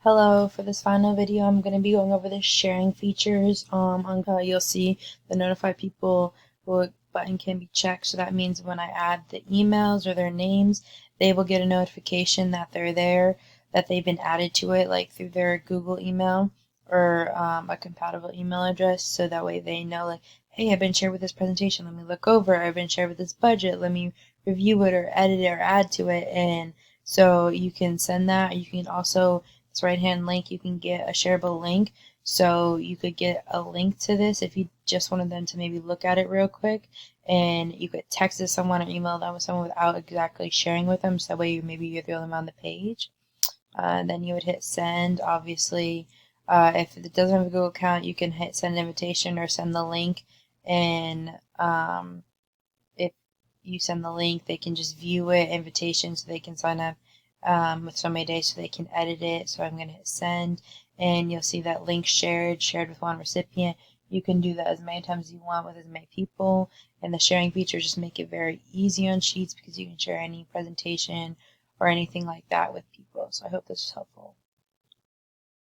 Hello, for this final video, I'm going to be going over the sharing features. You'll see the notify people button can be checked. So that means when I add the emails or their names, they will get a notification that they're there, that they've been added to it, like through their Google email or a compatible email address. So that way they know, like, hey, I've been shared with this presentation. Let me look over. I've been shared with this budget. Let me review it or edit it or add to it. And so you can send that. You can also this right hand link, you can get a shareable link. So you could get a link to this if you just wanted them to maybe look at it real quick, and you could text it to someone or email them with someone without exactly sharing with them. So that way maybe you're the only one on the page. Then you would hit send. Obviously, if it doesn't have a Google account, you can hit send invitation or send the link. And if you send the link, they can just view it, invitation, so they can sign up with so many days so they can edit it. So I'm going to hit send, and you'll see that link shared with one recipient. You can do that as many times as you want with as many people, and the sharing features just make it very easy on Sheets because you can share any presentation or anything like that with people. So I hope this was helpful.